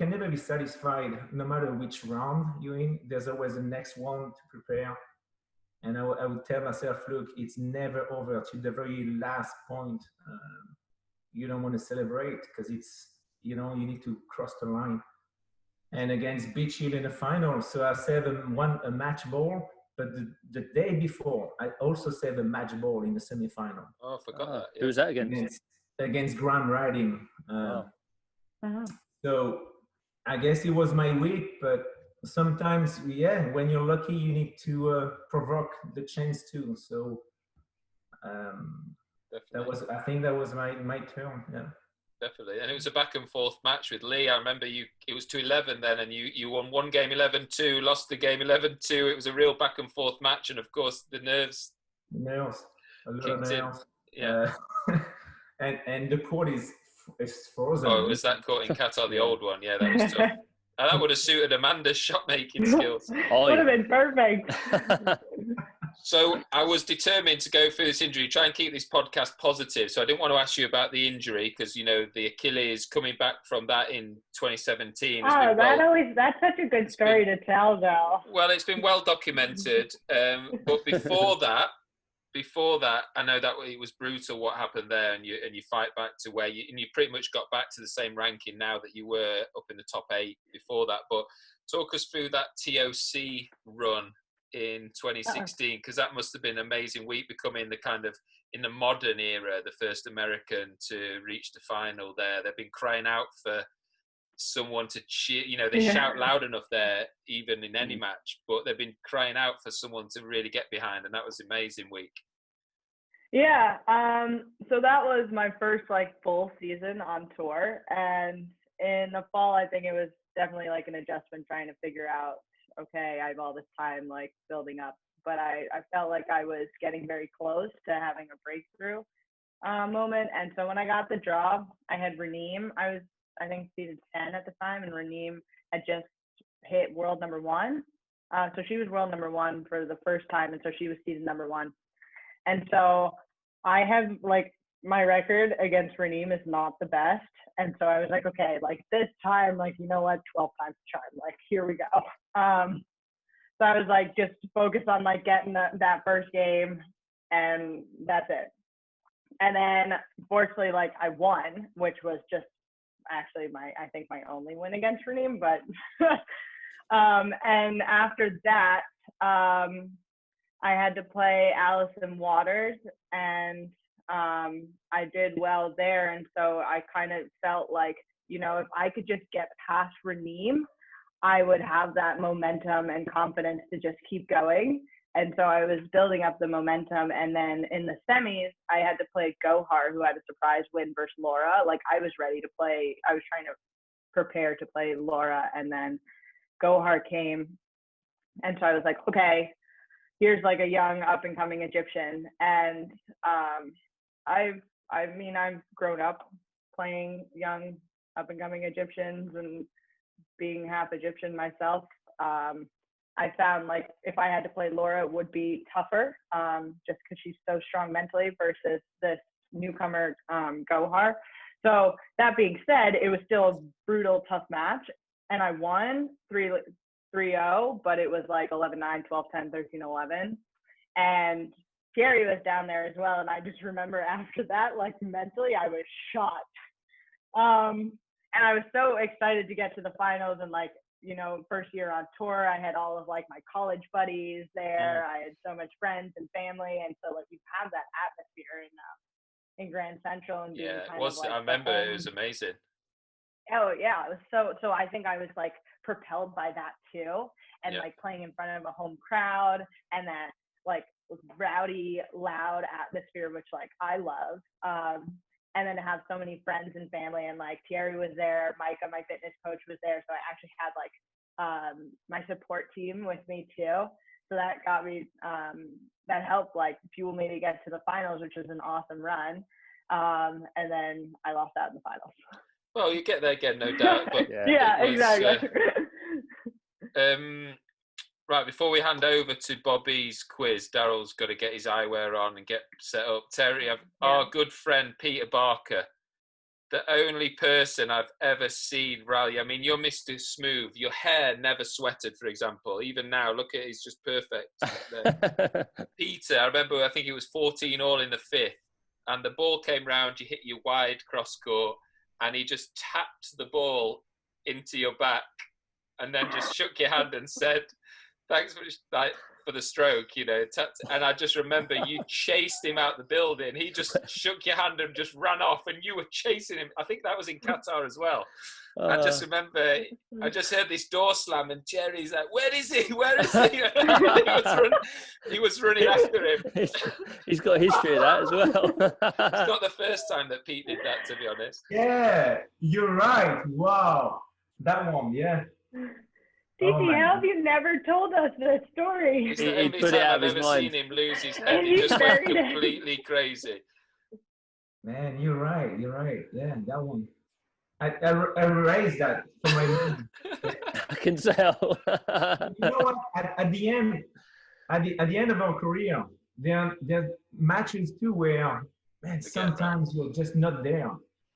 never be satisfied no matter which round you're in. There's always the next one to prepare. And I would tell myself, look, it's never over till the very last point. You don't want to celebrate because you need to cross the line. And against Beach Hill in the final, so I saved a match ball, but the day before, I also saved a match ball in the semi-final.
Oh, I forgot that. Yeah.
Who was that against?
Against Graham Riding. So I guess it was my week, but sometimes, when you're lucky, you need to provoke the chance too. So I think that was my turn. Yeah.
Definitely. And it was a back and forth match with Lee. I remember it was 2-11 then, and you won one game 11-2, lost the game 11-2. It was a real back and forth match, and of course the nerves.
A lot of nerves.
Yeah.
And the court is frozen.
Oh, was that court in Qatar, the old one? Yeah, that was tough. And that would have suited Amanda's shot making skills.
Would have been perfect.
So I was determined to go through this injury, try and keep this podcast positive. So I didn't want to ask you about the injury because, you know, the Achilles, coming back from that in 2017.
Oh, that's such a good story to tell, though.
Well, it's been well documented. But before that, I know that it was brutal what happened there, and you fight back to where you pretty much got back to the same ranking now that you were up in the top 8 before that. But talk us through that TOC run in 2016, because that must have been an amazing week, becoming the kind of, in the modern era, the first American to reach the final there. They've been crying out for someone to cheer, you know, they shout loud enough there, even in any match, but they've been crying out for someone to really get behind, and that was an amazing week.
Yeah, so that was my first like full season on tour, and in the fall I think it was definitely like an adjustment, trying to figure out, okay, I have all this time like building up, but I felt like I was getting very close to having a breakthrough moment. And so when I got the job, I had Raneem. I was, I think, seeded 10 at the time, and Raneem had just hit world number 1. So she was world number 1 for the first time, and so she was seeded number 1. And so I have like, my record against Raneem is not the best. And so I was like, okay, like this time, like, you know what, 12 times the charm, like, here we go. So I was like, just focus on like getting that first game, and that's it. And then fortunately, like I won, which was just actually I think my only win against Raneem, but, and after that, I had to play Allison Waters, and I did well there. And so I kind of felt like, you know, if I could just get past Raneem, I would have that momentum and confidence to just keep going. And so I was building up the momentum. And then in the semis, I had to play Gohar, who had a surprise win versus Laura. Like I was ready to play. I was trying to prepare to play Laura, and then Gohar came. And so I was like, okay, here's like a young up and coming Egyptian. And I've grown up playing young up and coming Egyptians and being half Egyptian myself. I found like if I had to play Laura, it would be tougher, just because she's so strong mentally versus this newcomer Gohar. So that being said, it was still a brutal, tough match, and I won 3-0, but it was like 11-9, 12-10, 13-11, and Thierry was down there as well. And I just remember after that, like mentally, I was shot. And I was so excited to get to the finals, and like, you know, first year on tour, I had all of like my college buddies there. I had so much friends and family, and so like you have that atmosphere in Grand Central, and being kind of like,
I remember it was amazing.
Oh yeah, it was so I think I was like propelled by that too, and like playing in front of a home crowd, and that like rowdy, loud atmosphere, which like I love. And then to have so many friends and family, and like Thierry was there, Micah, my fitness coach, was there, so I actually had like my support team with me too. So that got me, that helped like fuel me to get to the finals, which was an awesome run. And then I lost out in the finals.
Well, you get there again, no doubt. But
exactly.
Right, before we hand over to Bobby's quiz, Daryl's got to get his eyewear on and get set up. Terry, our good friend Peter Barker, the only person I've ever seen rally. I mean, you're Mr. Smooth. Your hair never sweated, for example. Even now, look at it, it's just perfect. Peter, I remember, I think it was 14 all in the 5th, and the ball came round, you hit your wide cross court, and he just tapped the ball into your back and then just shook your hand and said, thanks for the stroke, you know. And I just remember you chased him out the building. He just shook your hand and just ran off, and you were chasing him. I think that was in Qatar as well. I just remember, I just heard this door slam, and Jerry's like, where is he? Where is he? He was running after him.
He's got a history of that as well.
It's not the first time that Pete did that, to be honest.
Yeah, you're right. Wow. That one, yeah.
Titi, how have you never told us this story?
It's the only time I've ever seen him lose his head. He just went completely crazy.
Man, you're right. Yeah, that one. I erased that from my mind.
I can tell.
You know what? At the end, at the end of our career, there are matches too where, man, sometimes you're just not there.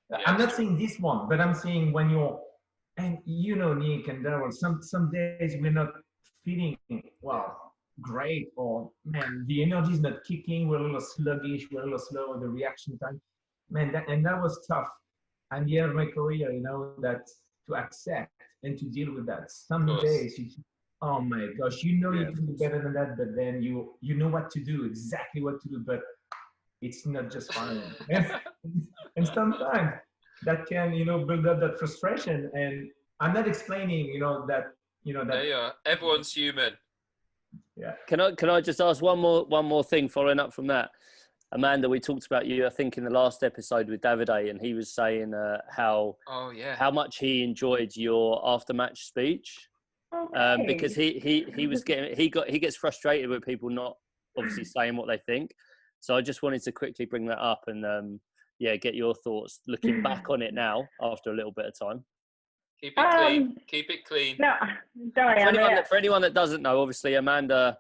Yeah,
I'm not
true.
saying this one, but I'm saying when you're, and you know, Nick and Daryl, some days we're not feeling well great, or man, the energy is not kicking. We're a little sluggish. We're a little slow. The reaction time, man, that was tough. And the end of my career, you know, that to accept and to deal with that. Some days you, oh my gosh, you know you can do better than that, but then you know what to do, exactly what to do, but it's not just fine. And sometimes that can, you know, build up that frustration. And I'm not explaining, you know, that.
There you are. Everyone's human.
Yeah.
Can I just ask one more thing following up from that? Amanda, we talked about you, I think, in the last episode with Davide, and he was saying how much he enjoyed your after-match speach, because he gets frustrated with people not obviously saying what they think. So I just wanted to quickly bring that up and get your thoughts looking back on it now after a little bit of time.
Keep it clean. Keep it clean.
No, don't worry.
For anyone that doesn't know, obviously Amanda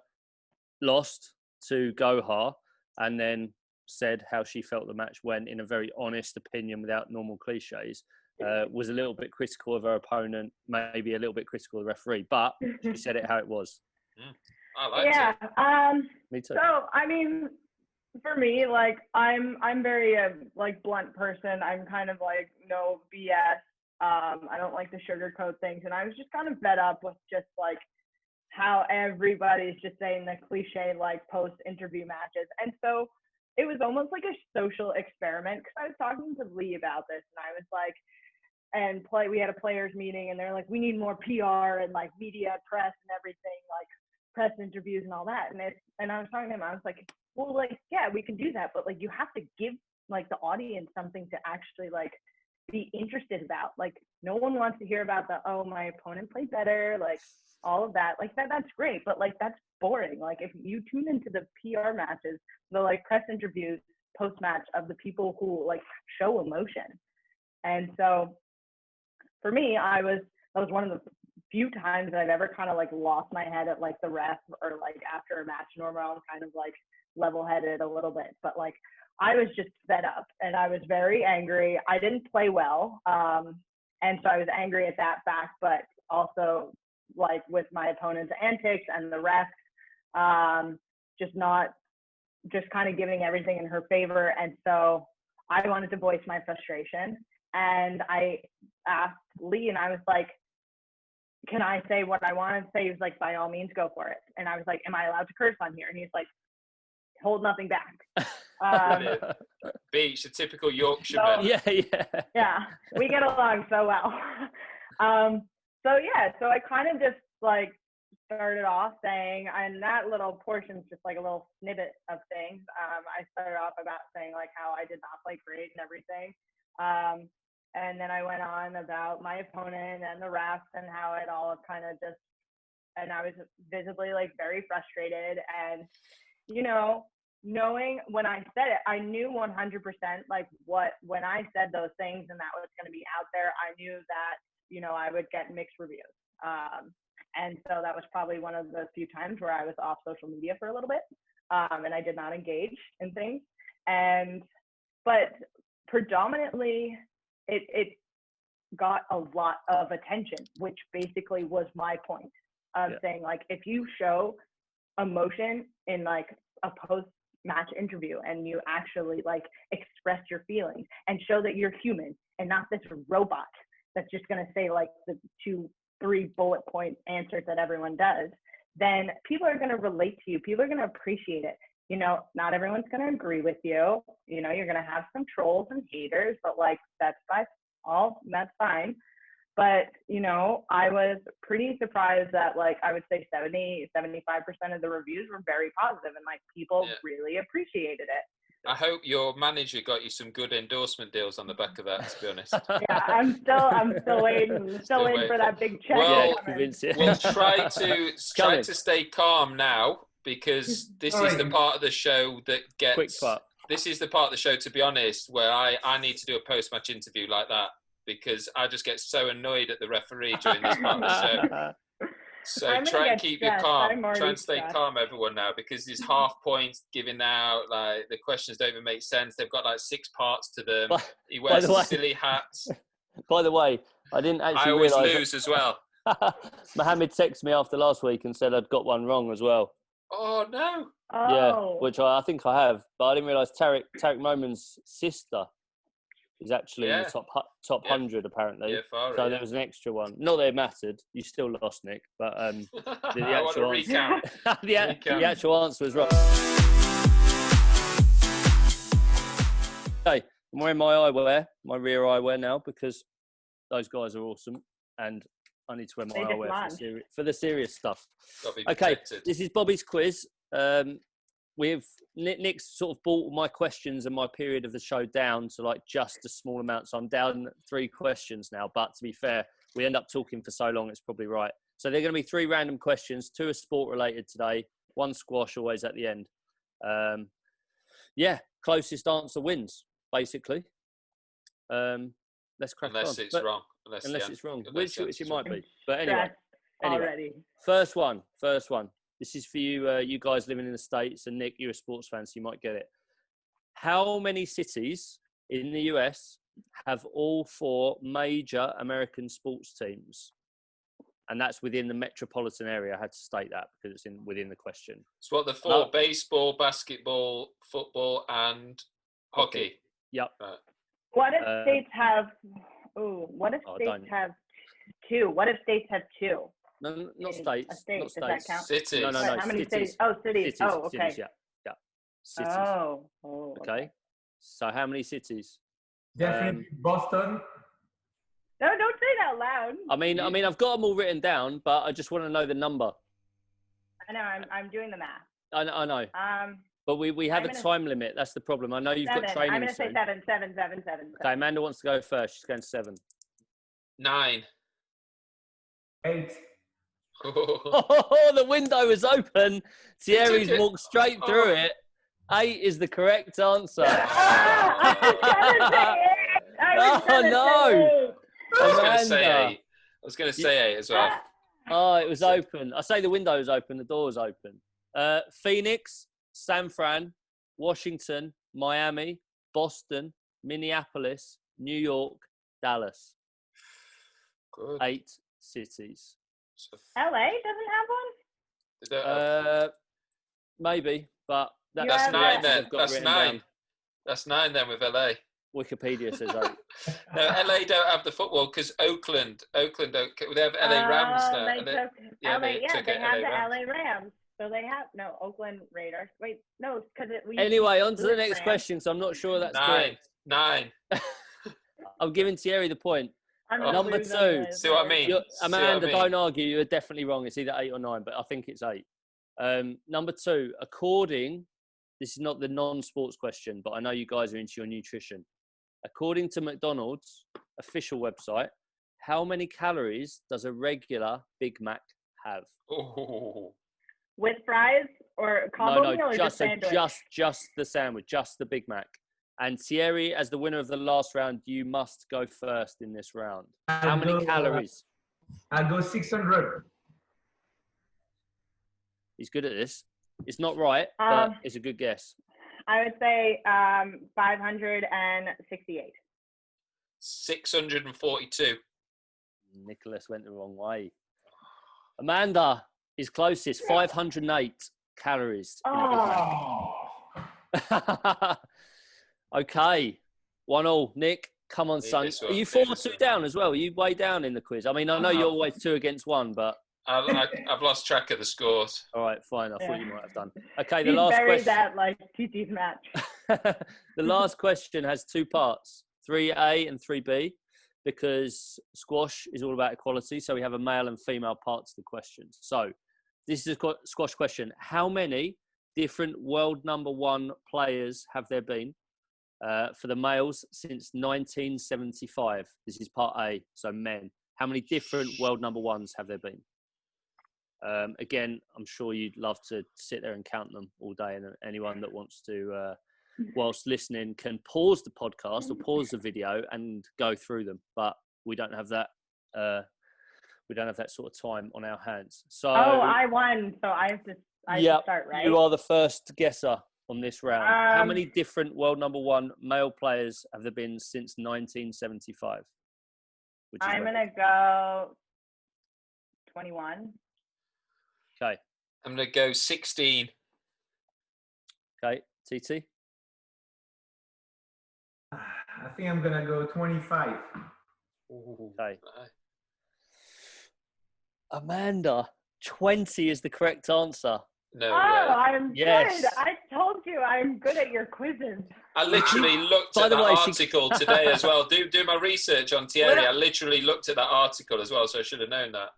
lost to Gohar and then said how she felt the match went in a very honest opinion without normal cliches. Was a little bit critical of her opponent, maybe a little bit critical of the referee, but she said it how it was.
I liked it.
Me too.
So, I mean, for me, like, I'm very like blunt person. I'm kind of like no BS. I don't like to sugarcoat things, and I was just kind of fed up with just like how everybody's just saying the cliche like post-interview matches. And so it was almost like a social experiment, because I was talking to Lee about this, and I was like, we had a players meeting, and they're like, we need more PR and like media, press and everything, like press interviews and all that. And I was talking to him, I was like, well, like, yeah, we can do that, but like you have to give like the audience something to actually like be interested about. Like, no one wants to hear about my opponent played better, like all of that. Like that's great, but like that's boring. Like if you tune into the PR matches, the like press interviews post match of the people who like show emotion. And so for me, that was one of the few times that I've ever kind of like lost my head at like the ref, or like after a match. Normally I'm kind of like level-headed a little bit, but like I was just fed up and I was very angry. I didn't play well. And so I was angry at that fact, but also like with my opponent's antics and the ref, just kind of giving everything in her favor. And so I wanted to voice my frustration, and I asked Lee, and I was like, can I say what I want to say? He was like, by all means, go for it. And I was like, am I allowed to curse on here? And he's like, hold nothing back.
Beach, a typical Yorkshireman.
Yeah, we get along so well. So I kind of just like started off saying, and that little portion's just like a little snippet of things. I started off about saying like how I did not play great and everything. And then I went on about my opponent and the refs and how it all kind of just, and I was visibly like very frustrated. And, you know, knowing when I said it, I knew 100% like when I said those things and that was going to be out there, I knew that, you know, I would get mixed reviews. And so that was probably one of the few times where I was off social media for a little bit, and I did not engage in things. But predominantly, it got a lot of attention, which basically was my point of saying, like, if you show emotion in like a post-match interview and you actually like express your feelings and show that you're human and not this robot that's just going to say like the 2-3 bullet point answers that everyone does, then people are going to relate to you. People are going to appreciate it. You know, not everyone's going to agree with you. You know, you're going to have some trolls and haters, but like that's fine. But, you know, I was pretty surprised that like I would say 70-75% of the reviews were very positive, and like people really appreciated it.
I hope your manager got you some good endorsement deals on the back of that, to be honest.
Yeah, I'm still waiting for that big check.
Well, we'll try to stay calm now, because this is the part of the show that gets. This is the part of the show, to be honest, where I need to do a post-match interview like that, because I just get so annoyed at the referee during this part of the show. So
I'm gonna
try and
get
keep your
stressed.
calm.
I'm already
Try and stay
stressed.
calm, everyone, now, because there's half points giving out. Like the questions don't even make sense. They've got like 6 parts to them. He
by
wears
the way-
silly hats.
By the way, I didn't
I
actually
always
realise.
lose as well.
Mohammed texted me after last week and said I'd got one wrong as well.
Oh no!
Yeah,
Oh.
which I think I have, but I didn't realise Tarek Momin's sister is actually in the top 100 apparently.
Yeah, far.
So there was an extra one. Not that it mattered. You still lost, Nick. But the
I want
actual
a recount.
the actual answer was right. Okay, I'm wearing my eyewear, my rear eyewear now because those guys are awesome, and I need to wear my eyewear for the serious stuff. Okay, this is Bobby's quiz. Nick's sort of brought my questions and my period of the show down to like just a small amount. So I'm down 3 questions now. But to be fair, we end up talking for so long, it's probably right. So they're going to be 3 random questions. 2 are sport related today. 1 squash always at the end. Closest answer wins, basically. Let's crack
unless
on.
It's wrong.
Unless it's wrong, which it might be. But anyway,
already.
First one. This is for you, you guys living in the States, and Nick, you're a sports fan, so you might get it. How many cities in the US have all 4 major American sports teams? And that's within the metropolitan area. I had to state that because it's within the question.
So what the 4? Baseball, basketball, football, and hockey.
Yep.
Right.
What if states have? What if states have 2? What if states have 2?
No, not states.
State,
not
does that
states.
count?
Cities. No,
How many
cities.
cities? Oh, cities.
Cities.
Oh, okay.
Cities, yeah. Cities.
Oh.
Okay. So how many cities?
Definitely Boston.
No, don't say it out loud.
I mean, I've got them all written down, but I just want to know the number.
I know. I'm doing the math.
I know. But we have a time limit. That's the problem. I know you've
7.
got training.
I'm going to say 7.
Okay, Amanda wants to go first. She's going to 7.
9.
8.
Oh, the window is open. Thierry's walked straight through it. 8 is the correct answer. Oh no!
I was going to say 8 as well.
Oh, it was open. I say the window was open. The door was open. Phoenix, San Fran, Washington, Miami, Boston, Minneapolis, New York, Dallas.
Good.
8 cities.
LA doesn't have one?
Maybe, but
that's 9 then.
That's 9.
That's 9 then with LA.
Wikipedia says 8.
No, LA don't have the football because Oakland don't. They have LA Rams now.
They have the LA Rams. So they have Oakland Raiders. Wait, no, because
Anyway, on to the next question. So I'm not sure that's
9.
correct.
9.
I'm giving Thierry the point. Number 2.
See what I mean?
Amanda, don't argue. You're definitely wrong. It's either 8 or 9, but I think it's 8. Number 2. This is not the non-sports question, but I know you guys are into your nutrition. According to McDonald's official website, how many calories does a regular Big Mac have?
Oh.
With fries or combo meal or just sandwich?
Just the sandwich, just the Big Mac. And Thierry, as the winner of the last round, you must go first in this round. How many calories?
I'll go 600.
He's good at this. It's not right, but it's a good guess.
I would say 568.
642.
Nicholas went the wrong way. Amanda is closest, 508 calories. Okay, 1-1. Nick, come on, son. Are you 4-2 down as well? Are you way down in the quiz? I mean, I know you're always 2 against 1, but...
I've lost track of the scores.
All right, fine. I thought you might have done. Okay,
the last question. That like TT's match.
The last question has 2 parts, 3A and 3B, because squash is all about equality. So we have a male and female part to the question. So this is a squash question. How many different world number 1 players have there been for the males since 1975? This is part A, so men. How many different world number 1s have there been? Again, I'm sure you'd love to sit there and count them all day, and anyone that wants to, whilst listening, can pause the podcast or pause the video and go through them. But we don't have that. we don't have that sort of time on our hands. So
I won, so I have to start, right?
You are the first guesser on this round. How
Um,
many different world number one male players have there been since 1975?
I'm gonna go 21.
Okay.
I'm going to go 16.
Okay, TT.
I think I'm gonna go 25.
Okay. Amanda, 20 is the correct answer.
No
Oh,
way.
I'm
Yes.
good. I told you I'm good at your quizzes.
I literally looked
By
at
the
that
way,
article today as well. Do my research on Thierry. I literally looked at that article as well, so I should have known that.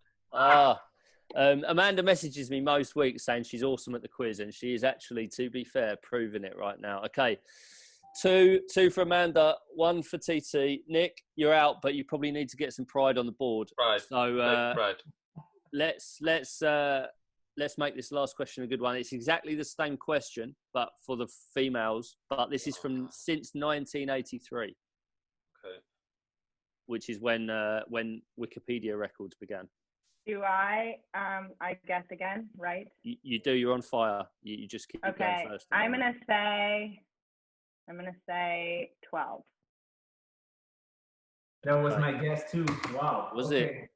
Amanda messages me most weeks saying she's awesome at the quiz, and she is actually, to be fair, proving it right now. Okay, two for Amanda, one for TT. Nick, you're out, but you probably need to get some pride on the board.
Pride.
So
Pride.
let's make this last question a good one. It's exactly the same question, but for the females. But this is from since 1983,
Okay.
which is when Wikipedia records began.
Do I guess again, right?
You do. You're on fire. You just keep
Okay.
going first.
I'm gonna say 12.
That was my guess too. Wow.
Was
it?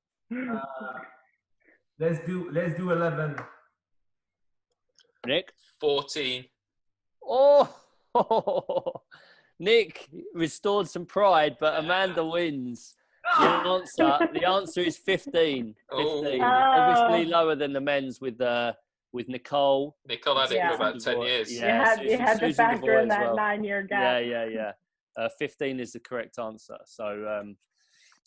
Let's do 11.
Nick?
14.
Oh, Nick restored some pride, but Amanda wins. The answer is 15. 15.
Oh.
Obviously lower than the men's with Nicole.
Nicole had it for about 10 years.
Yeah,
you had to
Susan
factor
Devoy
in that
as well.
9-year gap.
Yeah. 15 is the correct answer. So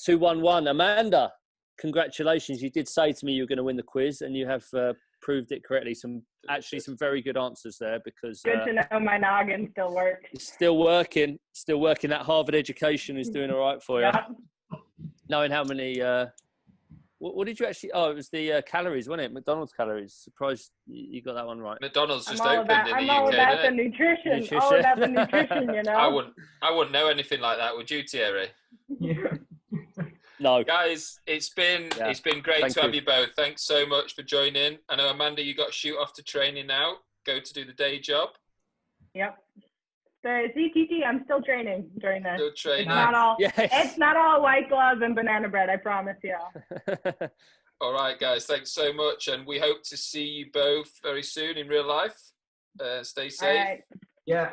2-1-1. Amanda, congratulations. You did say to me you were going to win the quiz, and you have proved it correctly. Some very good answers there, because
Good to know my noggin still works.
it's still working. That Harvard education is doing all right for you.
Yep.
Knowing how many what did you actually it was the calories, wasn't it? McDonald's calories. Surprised you got that one right.
McDonald's just
I'm
opened in the UK.
I'm all about the nutrition. All about the nutrition, you know.
I wouldn't know anything like that, would you, Thierry?
Yeah.
No.
Guys, it's been great to have you both. Thanks so much for joining. I know, Amanda, you got to shoot off to training now. Go to do the day job.
Yep. The ZTT, I'm still training during this.
Still training.
It's not all white gloves and banana bread, I promise you.
All right, guys. Thanks so much, and we hope to see you both very soon in real life. Stay safe.
All right.
Yeah.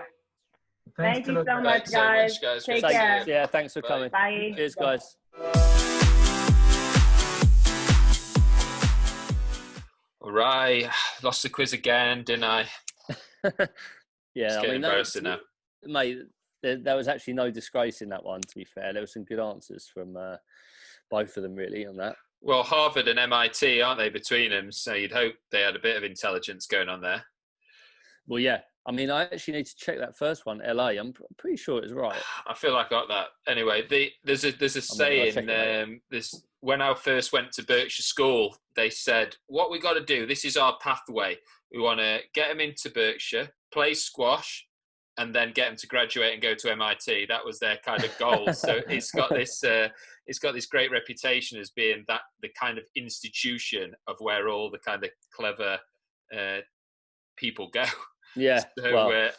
Thank you so much, guys. Take care.
Yeah, thanks for coming.
Bye.
Cheers, guys.
All right. Lost the quiz again, didn't I?
Yeah,
it's getting embarrassing now.
Mate, there was actually no disgrace in that one, to be fair. There were some good answers from both of them, really, on that.
Well, Harvard and MIT, aren't they, between them? So you'd hope they had a bit of intelligence going on there.
Well, yeah. I mean, I actually need to check that first one, LA. I'm pretty sure it was right.
I feel like I got that. Anyway, there's a saying. When I first went to Berkshire School, they said, what we got to do, this is our pathway. We want to get them into Berkshire, play squash, and then get them to graduate and go to MIT. That was their kind of goal. So it's got this great reputation as being the kind of institution of where all the kind of clever people go.
Yeah,
so,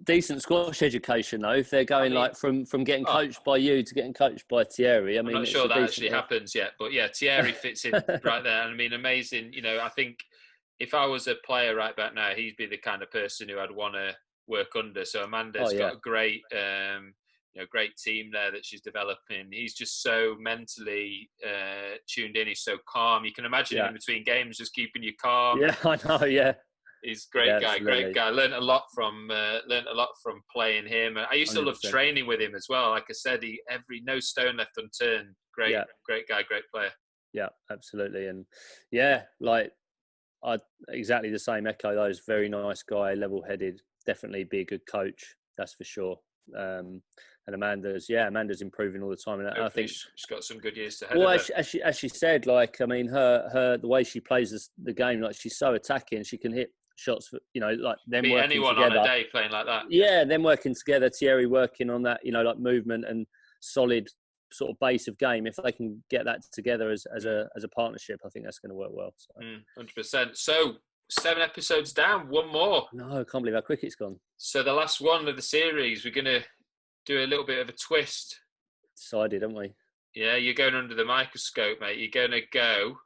decent squash education though. If they're going from getting coached by you to getting coached by Thierry,
I'm not sure that actually happens yet. But yeah, Thierry fits in right there. I mean, amazing. You know, I think if I was a player right back now, he'd be the kind of person who I'd want to work under. So Amanda's got a great, great team there that she's developing. He's just so mentally tuned in. He's so calm. You can imagine him in between games just keeping you calm.
Yeah, I know. Yeah.
He's a great guy. Learned a lot from playing him. I used to 100%. Love training with him as well. Like I said, no stone left unturned. Great guy, great player.
Yeah, absolutely. And yeah, I exactly the same. Echo those. Very nice guy, level-headed. Definitely be a good coach. That's for sure. And Amanda's improving all the time. And I think
she's got some good years to head.
Well, as she said, her the way she plays the game, she's so attacking. She can hit shots, like them
beat
working
anyone
together.
On a day playing like that.
Yeah, them working together. Thierry working on that, movement and solid sort of base of game, if they can get that together as a partnership, I think that's going to work well. So.
100%. So 7 episodes down, one more.
No, I can't believe how quick it's gone.
So the last one of the series, we're going to do a little bit of a twist.
Decided, haven't we?
Yeah, you're going under the microscope, mate. You're going to go.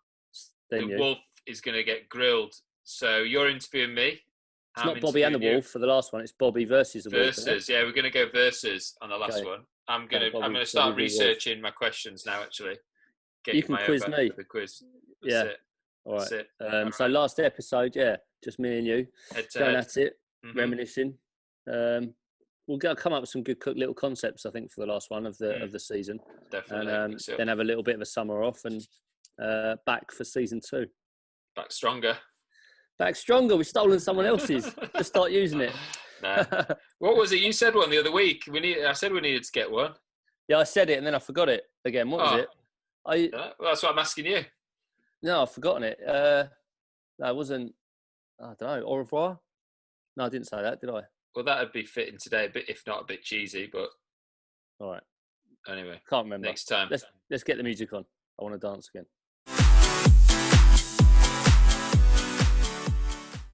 The wolf is going to get grilled. So you're interviewing me.
It's not Bobby and the wolf for the last one. It's Bobby versus the wolf.
Versus, yeah, we're going to go versus on the last one. I'm going to start researching my questions now. Actually,
you can quiz me.
The quiz.
That's it. All right. So last episode, just me and you going at it, reminiscing. We'll come up with some good little concepts, I think, for the last one of the season.
Definitely.
And then have a little bit of a summer off and back for season 2.
Back stronger.
Back stronger. We've stolen someone else's. Just start using it.
No. What was it? You said one the other week. I said we needed to get one.
Yeah, I said it and then I forgot it again. What was it?
Well, that's what I'm asking you.
No, I've forgotten it. No, it wasn't. I don't know. Au revoir? No, I didn't say that, did I?
Well, that would be fitting today, but if not a bit cheesy. But
all right.
Anyway,
can't remember.
Next time,
let's get the music on. I want to dance again.